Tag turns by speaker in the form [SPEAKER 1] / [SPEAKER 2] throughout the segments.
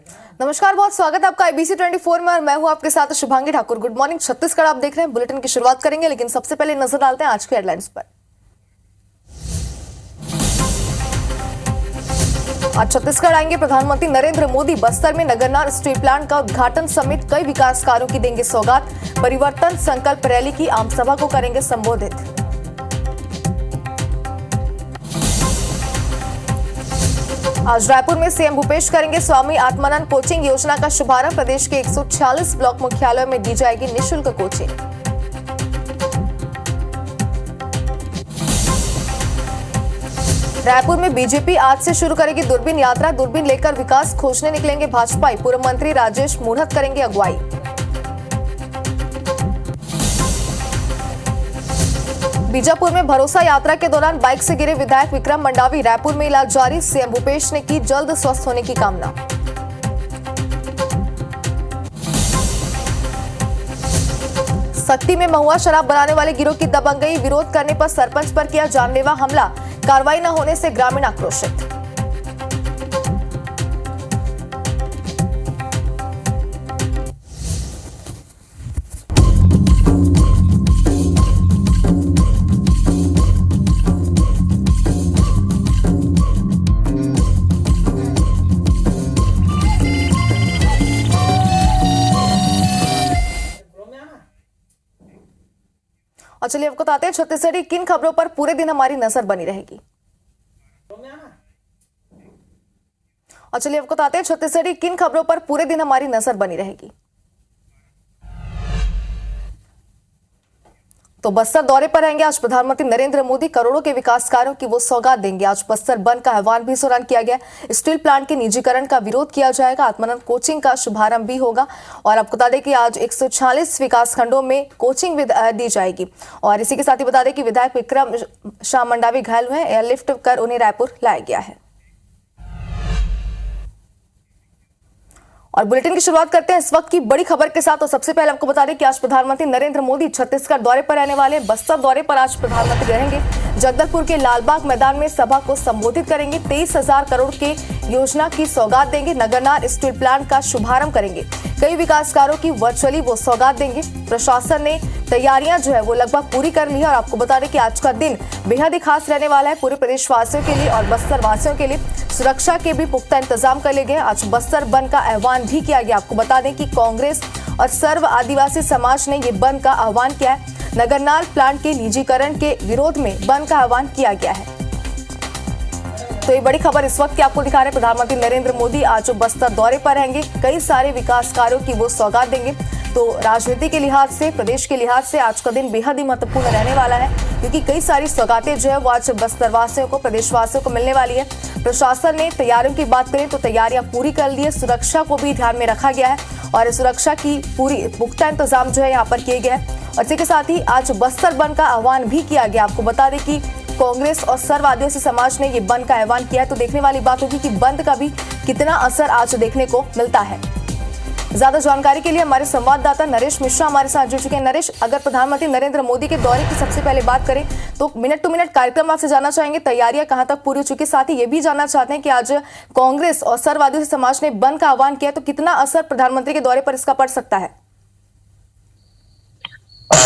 [SPEAKER 1] नमस्कार, बहुत स्वागत है आपका IBC 24 में और मैं हूं आपके साथ शुभांगी ठाकुर। गुड मॉर्निंग छत्तीसगढ़ आप देख रहे हैं। बुलेटिन की शुरुआत करेंगे, लेकिन सबसे पहले नजर डालते हैं आज के हेडलाइंस पर। आज छत्तीसगढ़ आएंगे प्रधानमंत्री नरेंद्र मोदी। बस्तर में नगरनार स्टील प्लांट का उद्घाटन समेत कई विकास कार्यों की देंगे सौगात। परिवर्तन संकल्प रैली की आम सभा को करेंगे संबोधित। आज रायपुर में सीएम भूपेश करेंगे स्वामी आत्मानंद कोचिंग योजना का शुभारंभ। प्रदेश के 146 ब्लॉक मुख्यालयों में दी जाएगी निःशुल्क कोचिंग। रायपुर में बीजेपी आज से शुरू करेगी दूरबीन यात्रा। दूरबीन लेकर विकास खोजने निकलेंगे भाजपाई। पूर्व मंत्री राजेश मूढ़त करेंगे अगुवाई। बीजापुर में भरोसा यात्रा के दौरान बाइक से गिरे विधायक विक्रम मंडावी। रायपुर में इलाज जारी। सीएम भूपेश ने की जल्द स्वस्थ होने की कामना। सक्ती में महुआ शराब बनाने वाले गिरोह की दबंगई। विरोध करने पर सरपंच पर किया जानलेवा हमला। कार्रवाई न होने से ग्रामीण आक्रोशित। और चलिए आपको बताते हैं छत्तीसगढ़ की किन खबरों पर पूरे दिन हमारी नजर बनी रहेगी। और चलिए आपको बताते हैं छत्तीसगढ़ की किन खबरों पर पूरे दिन हमारी नजर बनी रहेगी। तो बस्तर दौरे पर रहेंगे आज प्रधानमंत्री नरेंद्र मोदी। करोड़ों के विकास कार्यों की वो सौगात देंगे। आज बस्तर बंद का आह्वान भी इस दौरान किया गया। स्टील प्लांट के निजीकरण का विरोध किया जाएगा। आत्मानंद कोचिंग का शुभारंभ भी होगा। और आपको बता दें कि आज 146 विकास खंडों में कोचिंग दी जाएगी। और इसी के साथ ही बता दें कि विधायक विक्रम शाह मंडावी घायल हुए हैं। एयरलिफ्ट कर उन्हें रायपुर लाया गया है। और बुलेटिन की शुरुआत करते हैं इस वक्त की बड़ी खबर के साथ। तो सबसे पहले आपको बता दें कि आज प्रधानमंत्री नरेंद्र मोदी छत्तीसगढ़ दौरे पर रहने वाले। बस्तर दौरे पर आज प्रधानमंत्री रहेंगे। जगदलपुर के लालबाग मैदान में सभा को संबोधित करेंगे। 23,000 करोड़ के योजना की सौगात देंगे। नगरनार स्टील प्लांट का शुभारंभ करेंगे। कई विकास कार्यों की वर्चुअली वो सौगात देंगे। प्रशासन ने तैयारियां जो है वो लगभग पूरी कर ली है। और आपको बता दें कि आज का दिन बेहद ही खास रहने वाला है पूरे प्रदेशवासियों के लिए और बस्तर वासियों के लिए। सुरक्षा के भी पुख्ता इंतजाम कर लिए गए। आज बस्तर बंद का आह्वान भी किया गया। आपको बता दें कि कांग्रेस और सर्व आदिवासी समाज ने ये बंद का आह्वान किया है। नगरनार प्लांट के निजीकरण के विरोध में बंद का आह्वान किया गया है। तो ये बड़ी खबर इस वक्त की आपको दिखा रहे हैं। प्रधानमंत्री नरेंद्र मोदी आज बस्तर दौरे पर रहेंगे। कई सारे विकास कार्यों की वो सौगात देंगे। तो राजनीति के लिहाज से, प्रदेश के लिहाज से आज का दिन बेहद ही महत्वपूर्ण रहने वाला है, क्योंकि कई सारी सौगातें जो है वो आज बस्तरवासियों को, प्रदेशवासियों को मिलने वाली है। प्रशासन ने तैयारियों की बात करें तो तैयारियां पूरी कर ली है। सुरक्षा को भी ध्यान में रखा गया है और सुरक्षा की पूरी पुख्ता इंतजाम जो है यहाँ पर किए गए हैं। और इसी के साथ ही आज बस्तर बंद का आह्वान भी किया गया। आपको बता दें कि कांग्रेस और सर्व आदिवासी समाज ने ये बंद का आह्वान किया है। तो देखने वाली बात होगी कि बंद का भी कितना असर आज देखने को मिलता है। ज्यादा जानकारी के लिए हमारे संवाददाता नरेश मिश्रा हमारे साथ जुड़ चुके हैं। नरेश, अगर प्रधानमंत्री नरेंद्र मोदी के दौरे की सबसे पहले बात करें तो मिनट टू मिनट कार्यक्रम आपसे जानना चाहेंगे, तैयारियां कहां तक पूरी हो चुकी है। साथ ही ये भी जानना चाहते हैं कि आज कांग्रेस और सर्व आदिवासी समाज ने बंद का आह्वान किया, तो कितना असर प्रधानमंत्री के दौरे पर इसका पड़ सकता है?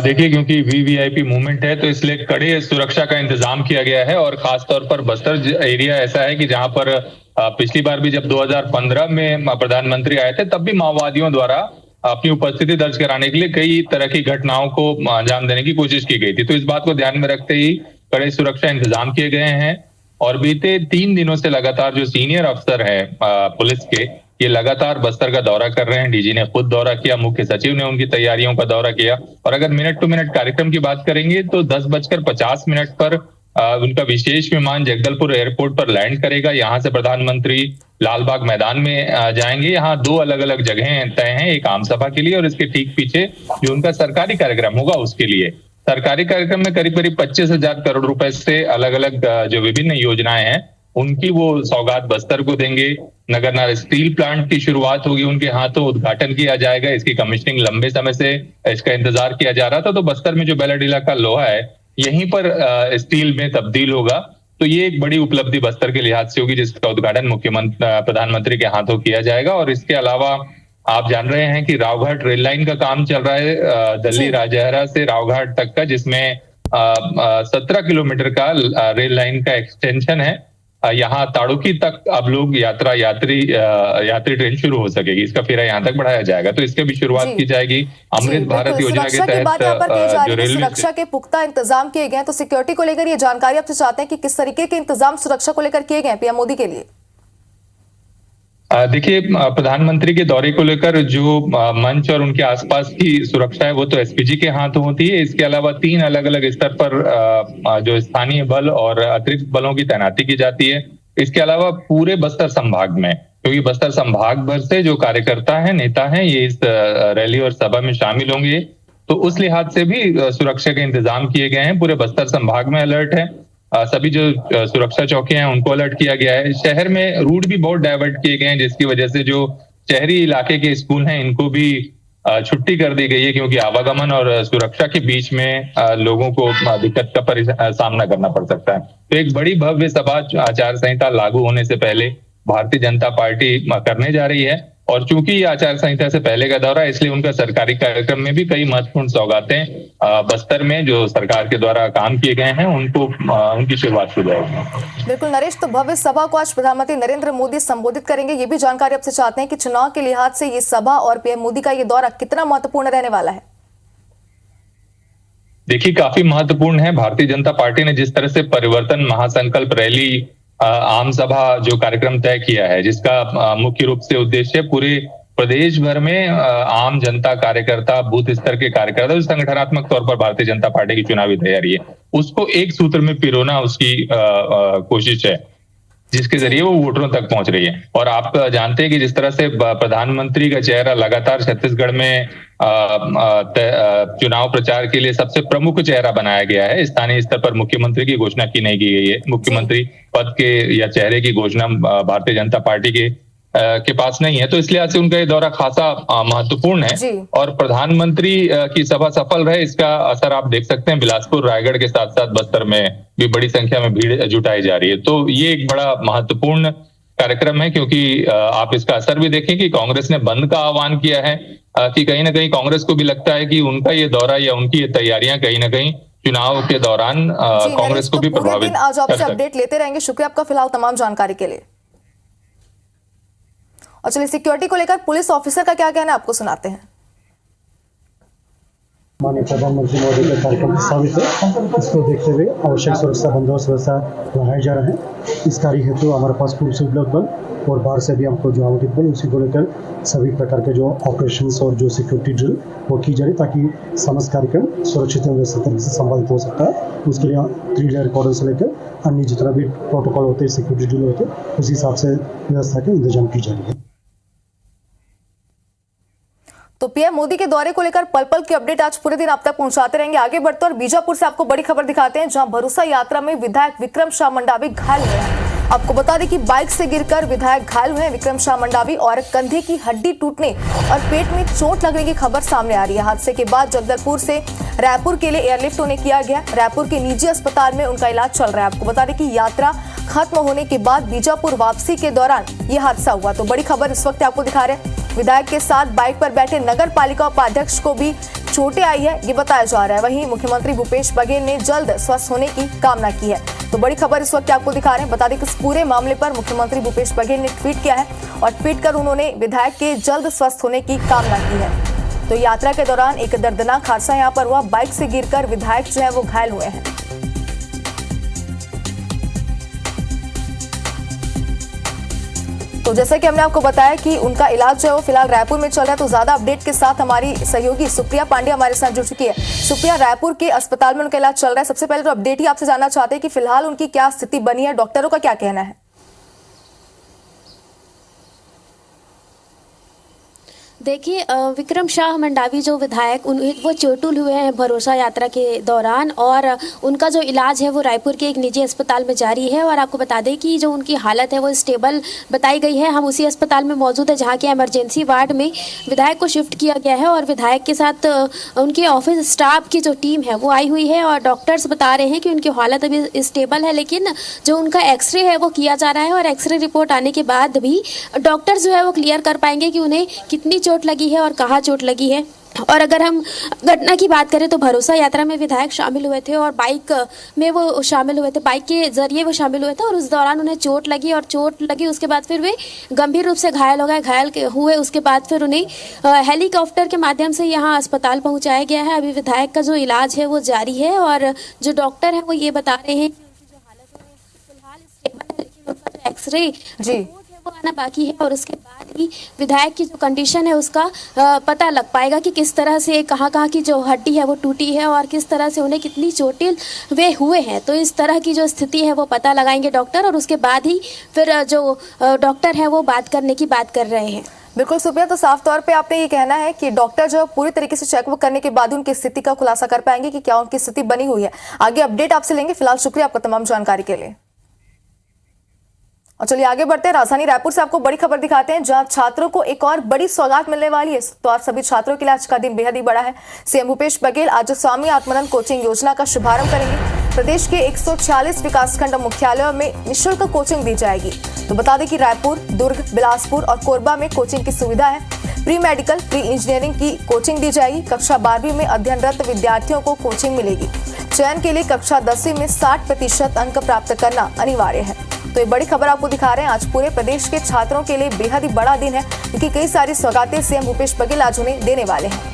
[SPEAKER 2] देखिए, क्योंकि वीवीआईपी मूवमेंट है तो इसलिए कड़े सुरक्षा का इंतजाम किया गया है। और खास तौर पर बस्तर एरिया ऐसा है कि जहां पर पिछली बार भी जब 2015 में प्रधानमंत्री आए थे तब भी माओवादियों द्वारा अपनी उपस्थिति दर्ज कराने के लिए कई तरह की घटनाओं को अंजाम देने की कोशिश की गई थी। तो इस बात को ध्यान में रखते ही कड़े सुरक्षा इंतजाम किए गए हैं। और बीते 3 दिनों से लगातार जो सीनियर अफसर है पुलिस के, ये लगातार बस्तर का दौरा कर रहे हैं। डीजी ने खुद दौरा किया, मुख्य सचिव ने उनकी तैयारियों का दौरा किया। और अगर मिनट टू मिनट कार्यक्रम की बात करेंगे तो 10:50 पर उनका विशेष विमान जगदलपुर एयरपोर्ट पर लैंड करेगा। यहाँ से प्रधानमंत्री लालबाग मैदान में जाएंगे। यहाँ 2 अलग अलग जगहें तय हैं, एक आम सभा के लिए और इसके ठीक पीछे जो उनका सरकारी कार्यक्रम होगा उसके लिए। सरकारी कार्यक्रम में करीब 25,000 करोड़ रुपए से अलग अलग जो विभिन्न योजनाएं हैं उनकी वो सौगात बस्तर को देंगे। नगरनार स्टील प्लांट की शुरुआत होगी, उनके हाथों उद्घाटन किया जाएगा। इसकी कमीशनिंग लंबे समय से इसका इंतजार किया जा रहा था। तो बस्तर में जो बेलाडीला का लोहा है यहीं पर स्टील में तब्दील होगा। तो ये एक बड़ी उपलब्धि बस्तर के लिहाज से होगी, जिसका उद्घाटन प्रधानमंत्री के हाथों किया जाएगा। और इसके अलावा आप जान रहे हैं कि रावघाट रेल लाइन का काम चल रहा है, दल्ली राजहरा से रावघाट तक का, जिसमें 17 किलोमीटर का रेल लाइन का एक्सटेंशन है। यहाँ ताड़ोकी तक अब लोग यात्री ट्रेन शुरू हो सकेगी, इसका फेरा यहाँ तक बढ़ाया जाएगा, तो इसके भी शुरुआत की जाएगी। अमृत भारत योजना के तहत
[SPEAKER 1] जो रेलवे सुरक्षा के पुख्ता इंतजाम किए गए हैं, तो सिक्योरिटी को लेकर ये जानकारी आपसे चाहते हैं कि किस तरीके के इंतजाम सुरक्षा को लेकर किए गए पीएम मोदी के लिए।
[SPEAKER 2] देखिए, प्रधानमंत्री के दौरे को लेकर जो मंच और उनके आसपास की सुरक्षा है वो तो एसपीजी के हाथों होती है। इसके अलावा 3 अलग अलग स्तर पर जो स्थानीय बल और अतिरिक्त बलों की तैनाती की जाती है। इसके अलावा पूरे बस्तर संभाग में, क्योंकि बस्तर संभाग भर से जो कार्यकर्ता हैं, नेता हैं, ये इस रैली और सभा में शामिल होंगे, तो उस लिहाज से भी सुरक्षा के इंतजाम किए गए हैं। पूरे बस्तर संभाग में अलर्ट है। सभी जो सुरक्षा चौकियां हैं उनको अलर्ट किया गया है। शहर में रूट भी बहुत डाइवर्ट किए गए हैं, जिसकी वजह से जो शहरी इलाके के स्कूल हैं इनको भी छुट्टी कर दी गई है, क्योंकि आवागमन और सुरक्षा के बीच में लोगों को दिक्कत का सामना करना पड़ सकता है। तो एक बड़ी भव्य सभा आचार संहिता लागू होने से पहले भारतीय जनता पार्टी करने जा रही है। और चूंकि ये आचार संहिता से पहले का दौरा है, इसलिए उनका सरकारी कार्यक्रम में भी कई महत्वपूर्ण सौगातें बस्तर में जो सरकार के द्वारा काम किए गए हैं उनकी शुरुआत की जाएगी।
[SPEAKER 1] बिल्कुल नरेश, तो भव्य सभा को आज प्रधानमंत्री नरेंद्र मोदी संबोधित करेंगे, ये भी जानकारी आपसे चाहते हैं कि चुनाव के लिहाज से ये सभा और पीएम मोदी का ये दौरा कितना महत्वपूर्ण रहने वाला है।
[SPEAKER 2] देखिए, काफी महत्वपूर्ण है। भारतीय जनता पार्टी ने जिस तरह से परिवर्तन महासंकल्प रैली आम सभा जो कार्यक्रम तय किया है, जिसका मुख्य रूप से उद्देश्य पूरे प्रदेश भर में आम जनता कार्यकर्ता, बूथ स्तर के कार्यकर्ता, जो संगठनात्मक तौर पर भारतीय जनता पार्टी की चुनावी तैयारी है, उसको एक सूत्र में पिरोना उसकी कोशिश है, जिसके जरिए वो वोटरों तक पहुंच रही है। और आप जानते हैं कि जिस तरह से प्रधानमंत्री का चेहरा लगातार छत्तीसगढ़ में चुनाव प्रचार के लिए सबसे प्रमुख चेहरा बनाया गया है, स्थानीय स्तर पर मुख्यमंत्री की घोषणा की नहीं की गई है। मुख्यमंत्री पद के या चेहरे की घोषणा भारतीय जनता पार्टी के पास नहीं है, तो इसलिए आज से उनका ये दौरा खासा महत्वपूर्ण है। और प्रधानमंत्री की सभा सफल रहे, इसका असर आप देख सकते हैं। बिलासपुर, रायगढ़ के साथ साथ बस्तर में भी बड़ी संख्या में भीड़ जुटाई जा रही है। तो ये एक बड़ा महत्वपूर्ण कार्यक्रम है, क्योंकि आप इसका असर भी देखें कि कांग्रेस ने बंद का आह्वान किया है, कि कहीं ना कहीं कांग्रेस को भी लगता है कि उनका ये दौरा या उनकी ये तैयारियां कहीं ना कहीं चुनाव के दौरान कांग्रेस को भी प्रभावित।
[SPEAKER 1] आज आपसे अपडेट लेते रहेंगे। शुक्रिया आपका फिलहाल तमाम जानकारी के लिए। और चलिए, सिक्योरिटी को लेकर पुलिस ऑफिसर का क्या कहना है आपको सुनाते हैं।
[SPEAKER 3] माननीय प्रधानमंत्री महोदय के कार्यक्रम प्रस्तावित है, इसको देखते हुए आवश्यक सुरक्षा बंदोबस्त व्यवस्था बढ़ाए जा रहे हैं। इस कार्य हेतु हमारे पास पूर्व से उपलब्ध बल और बाहर से भी हमको जो आवंटित बल, उसी को लेकर सभी प्रकार के जो ऑपरेशंस और जो सिक्योरिटी ड्रिल वो की जा रही, ताकि समस्त कार्यक्रम सुरक्षित एवं व्यवस्थित तरीके से संपादित हो सकता है। उसके लिए 3 लेयर कॉर्डन से लेकर अन्य जितना भी प्रोटोकॉल होते हैं, सिक्योरिटी ड्रिल होते हैं, उसी हिसाब से व्यवस्था का इंतजाम की जा रही है।
[SPEAKER 1] तो पीएम मोदी के दौरे को लेकर पल पल की अपडेट आज पूरे दिन आप तक पहुंचाते रहेंगे। आगे बढ़ते और बीजापुर से आपको बड़ी खबर दिखाते हैं, जहां भरोसा यात्रा में विधायक विक्रम शाह मंडावी घायल हुए हैं। आपको बता दें कि बाइक से गिरकर विधायक घायल हुए हैं विक्रम शाह मंडावी, और कंधे की हड्डी टूटने और पेट में चोट लगने की खबर सामने आ रही है। हादसे के बाद जगदलपुर से रायपुर के लिए एयरलिफ्ट उन्हें किया गया। रायपुर के निजी अस्पताल में उनका इलाज चल रहा है। आपको बता दें कि यात्रा खत्म होने के बाद बीजापुर वापसी के दौरान यह हादसा हुआ। तो बड़ी खबर इस वक्त आपको दिखा रहे हैं। विधायक के साथ बाइक पर बैठे नगर पालिका उपाध्यक्ष को भी चोटें आई है, ये बताया जा रहा है। वहीं मुख्यमंत्री भूपेश बघेल ने जल्द स्वस्थ होने की कामना की है। तो बड़ी खबर इस वक्त आपको दिखा रहे हैं। बता दें कि इस पूरे मामले पर मुख्यमंत्री भूपेश बघेल ने ट्वीट किया है, और ट्वीट कर उन्होंने विधायक के जल्द स्वस्थ होने की कामना की है। तो यात्रा के दौरान एक दर्दनाक हादसा यहाँ पर हुआ। बाइक से गिरकर विधायक जो है वो घायल हुए हैं। तो जैसे कि हमने आपको बताया कि उनका इलाज जो है वो फिलहाल रायपुर में चल रहा है। तो ज्यादा अपडेट के साथ हमारी सहयोगी सुप्रिया पांडे हमारे साथ जुड़ चुकी है। सुप्रिया, रायपुर के अस्पताल में उनका इलाज चल रहा है। सबसे पहले तो अपडेट ही आपसे जानना चाहते हैं कि फिलहाल उनकी क्या स्थिति बनी है, डॉक्टरों का क्या कहना है।
[SPEAKER 4] देखिए विक्रम शाह मंडावी जो विधायक वो चोटिल हुए हैं भरोसा यात्रा के दौरान, और उनका जो इलाज है वो रायपुर के एक निजी अस्पताल में जारी है। और आपको बता दें कि जो उनकी हालत है वो स्टेबल बताई गई है। हम उसी अस्पताल में मौजूद है जहां के इमरजेंसी वार्ड में विधायक को शिफ्ट किया गया है, और विधायक के साथ उनके ऑफिस स्टाफ की जो टीम है वो आई हुई है। और डॉक्टर्स बता रहे हैं कि उनकी हालत अभी स्टेबल है, लेकिन जो उनका एक्सरे है वो किया जा रहा है, और एक्सरे रिपोर्ट आने के बाद भी डॉक्टर्स जो है वो क्लियर कर पाएंगे कि उन्हें कितनी चोट लगी है और कहाँ चोट लगी है। और अगर हम घटना की बात करें तो भरोसा यात्रा में विधायक शामिल हुए थे और बाइक में वो शामिल हुए थे, बाइक के जरिए वो शामिल हुए थे, और उस दौरान उन्हें चोट लगी, और चोट लगी उसके बाद फिर वे गंभीर रूप से घायल हो गए। घायल हुए उसके बाद फिर उन्हें हेलीकॉप्टर के माध्यम से यहाँ अस्पताल पहुँचाया गया है। अभी विधायक का जो इलाज है वो जारी है, और जो डॉक्टर है वो ये बता रहे हैं कि उनकी जो हालत है फिलहाल स्टेबल है, लेकिन उनका जो एक्सरे
[SPEAKER 1] जी
[SPEAKER 4] वो आना बाकी है, और उसके बाद ही विधायक की जो कंडीशन है उसका पता लग पाएगा कि किस तरह से कहाँ की जो हड्डी है वो टूटी है और किस तरह से उन्हें कितनी चोटिल वे हुए हैं। तो इस तरह की जो स्थिति है वो पता लगाएंगे डॉक्टर, और उसके बाद ही फिर जो डॉक्टर है वो बात करने की बात कर रहे हैं।
[SPEAKER 1] बिल्कुल सुप्रिया, तो साफ तौर पे आपने ये कहना है कि डॉक्टर जो पूरी तरीके से चेकअप करने के बाद उनकी स्थिति का खुलासा कर पाएंगे कि क्या उनकी स्थिति बनी हुई है। आगे अपडेट आपसे लेंगे। फिलहाल शुक्रिया आपका तमाम जानकारी के लिए। और चलिए आगे बढ़ते हैं। राजधानी रायपुर से आपको बड़ी खबर दिखाते हैं, जहां छात्रों को एक और बड़ी सौगात मिलने वाली है। तो आज सभी छात्रों के लिए आज का दिन बेहद ही बड़ा है। सीएम भूपेश बघेल आज स्वामी आत्मानंद कोचिंग योजना का शुभारंभ करेंगे। प्रदेश के 146 विकासखंड मुख्यालयों में निःशुल्क कोचिंग दी जाएगी। तो बता दें कि रायपुर, दुर्ग, बिलासपुर और कोरबा में कोचिंग की सुविधा है। प्री मेडिकल, प्री इंजीनियरिंग की कोचिंग दी जाएगी। कक्षा 12वीं में अध्ययनरत विद्यार्थियों को कोचिंग मिलेगी। चयन के लिए कक्षा 10वीं में 60% अंक प्राप्त करना अनिवार्य है। तो ये बड़ी खबर आपको दिखा रहे हैं। आज पूरे प्रदेश के छात्रों के लिए बेहद ही बड़ा दिन है, क्योंकि कई सारी सौगातें सीएम भूपेश बघेल आज उन्हें देने वाले हैं।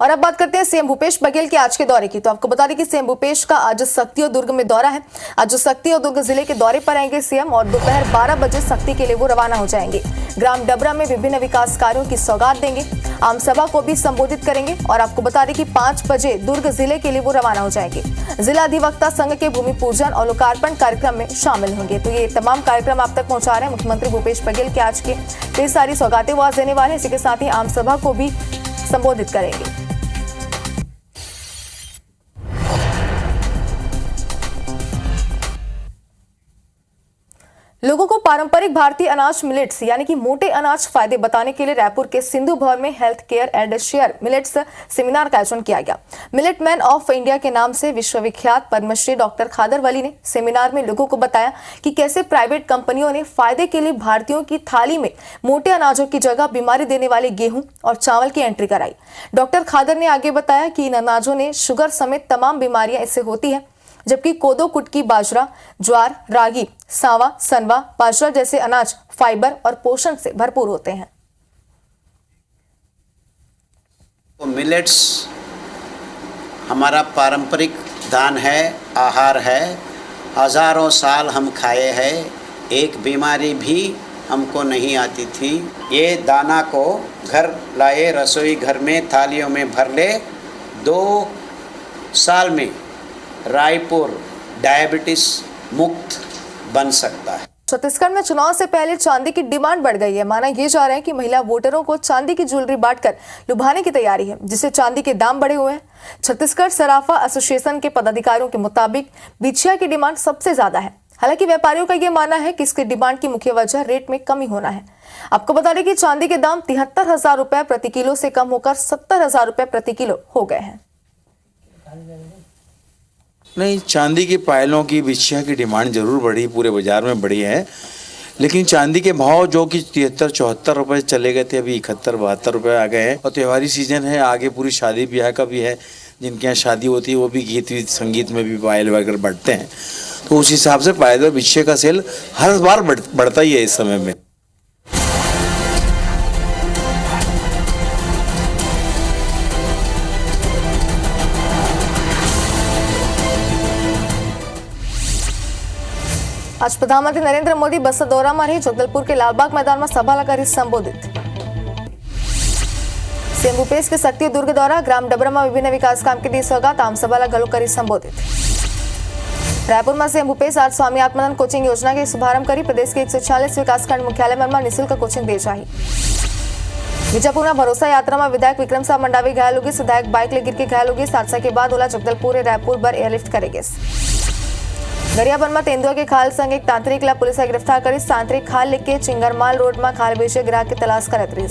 [SPEAKER 1] और अब बात करते हैं सीएम भूपेश बघेल के आज के दौरे की। तो आपको बता दें कि सीएम भूपेश का आज सक्ती और दुर्ग में दौरा है। आज सक्ती और दुर्ग जिले के दौरे पर आएंगे सीएम, और दोपहर 12 बजे सक्ती के लिए वो रवाना हो जाएंगे। ग्राम डबरा में विभिन्न विकास कार्यों की सौगात देंगे। आम सभा को भी संबोधित करेंगे। और आपको बता दें कि 5 बजे दुर्ग जिले के लिए वो रवाना हो जाएंगे। जिला अधिवक्ता संघ के भूमि पूजन और लोकार्पण कार्यक्रम में शामिल होंगे। तो ये तमाम कार्यक्रम आप तक पहुंचा रहे हैं मुख्यमंत्री भूपेश बघेल के आज के कई सारी सौगातें वो आज देने वाले हैं। इसी के साथ ही आम सभा को भी संबोधित करेंगे। लोगों को पारंपरिक भारतीय अनाज मिलेट्स यानी कि मोटे अनाज फायदे बताने के लिए रायपुर के सिंधु भवन में health care and share millets seminar का आयोजन किया गया। मिलेट मैन ऑफ इंडिया के नाम से विश्वविख्यात पद्मश्री डॉक्टर खादर वली ने सेमिनार में लोगों को बताया कि कैसे प्राइवेट कंपनियों ने फायदे के लिए भारतीयों की थाली में मोटे अनाजों की जगह बीमारी देने वाले गेहूं और चावल की एंट्री कराई। डॉक्टर खादर ने आगे बताया कि इन अनाजों ने शुगर समेत तमाम बीमारियां इससे होती है, जबकि कोदो, कुटकी, बाजरा, ज्वार, रागी, सांवा, सनवा, बाजरा जैसे अनाज फाइबर और पोषण से भरपूर होते हैं।
[SPEAKER 5] मिलेट्स हमारा पारंपरिक दान है, आहार है। हजारों साल हम खाए हैं, एक बीमारी भी हमको नहीं आती थी। ये दाना को घर लाए, रसोई घर में थालियों में भर ले, 2 साल में रायपुर डायबिटीज मुक्त बन सकता है।
[SPEAKER 1] छत्तीसगढ़ में चुनाव से पहले चांदी की डिमांड बढ़ गई है। माना यह जा रहा है कि महिला वोटरों को चांदी की ज्वेलरी बांटकर लुभाने की तैयारी है, जिससे चांदी के दाम बढ़े हुए हैं। छत्तीसगढ़ सराफा एसोसिएशन के पदाधिकारियों के मुताबिक बिछिया की डिमांड सबसे ज्यादा है। हालांकि व्यापारियों का यह मानना है कि इसकी डिमांड की मुख्य वजह रेट में कमी होना है। आपको बता दें कि चांदी के दाम 73,000 रुपए प्रति किलो से कम होकर 70,000 रुपए प्रति किलो हो गए हैं।
[SPEAKER 6] नहीं, चांदी की पायलों की, बिछिया की डिमांड जरूर बढ़ी, पूरे बाजार में बढ़ी है, लेकिन चांदी के भाव जो कि 73-74 रुपए चले गए थे, अभी 71-72 रुपए आ गए हैं। और त्योहारी सीजन है, आगे पूरी शादी ब्याह का भी है, जिनके यहाँ शादी होती है वो भी गीत संगीत में भी पायल वगैरह बढ़ते हैं। तो उस हिसाब से पायल और बिछिया का सेल हर बार बढ़ता ही है इस समय में।
[SPEAKER 1] आज प्रधानमंत्री नरेंद्र मोदी बस्तर दौरा में रहे। जगदलपुर के लालबाग मैदान में सभा करी संबोधित। सीएम भूपेश के सक्ती दुर्ग दौरा, ग्राम डबरा में विभिन्न विकास काम के दी सौगात, आम सभा गलो करी संबोधित। रायपुर में सीएम भूपेश आज स्वामी आत्मानंद कोचिंग योजना के शुभारंभ करी। प्रदेश के 146 विकासखंड मुख्यालय में निःशुल्क कोचिंग दी जाही। बीजापुर में भरोसा यात्रा में विधायक विक्रम शाह मंडावी घायल होगी। विधायक बाइक ले गिर के घायल होगी। हादसा के बाद ओला जगदलपुर रायपुर बर एयरलिफ्ट करेंगे। गरियाबंद में तेंदुआ के खाल संग एक तांत्रिक ला पुलिस गिरफ्तार करी। तांत्रिक खाल लेके चिंगरमाल रोड में खाल बेचे ग्राहक की तलाश करत रही।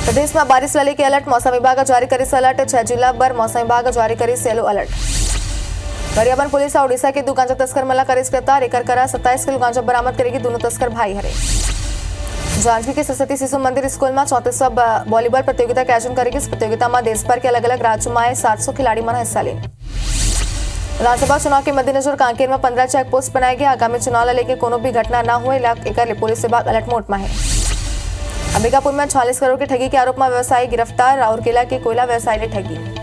[SPEAKER 1] प्रदेश में बारिश लले के अलर्ट। मौसम विभाग जारी करी अलर्ट। 6 जिला पर मौसम विभाग जारी करी yellow alert. Gariaband police Odisha के 2 गांजा तस्कर मला करी गिरफ्तार। एक करा 27 किलो गांजा बरामद करेगी। दोनों तस्कर भाई हरे। जांजगीर के सरस्वती शिशु मंदिर स्कूल में 34वां वॉलीबॉल प्रतियोगिता का आयोजन करेगी। इस प्रतियोगिता में देश भर के अलग अलग राज्यों में 700 खिलाड़ी मन हिस्सा लें। विधानसभा चुनाव के मद्देनजर कांकेर में 15 चेक पोस्ट बनाए गए। आगामी चुनाव लेके कोनो भी घटना न हुए एक पुलिस विभाग अलर्ट मोड में है। अंबिकापुर में 40 करोड़ की ठगी के आरोप में व्यवसायी गिरफ्तार। राउरकेला के कोयला व्यवसायी ने ठगी।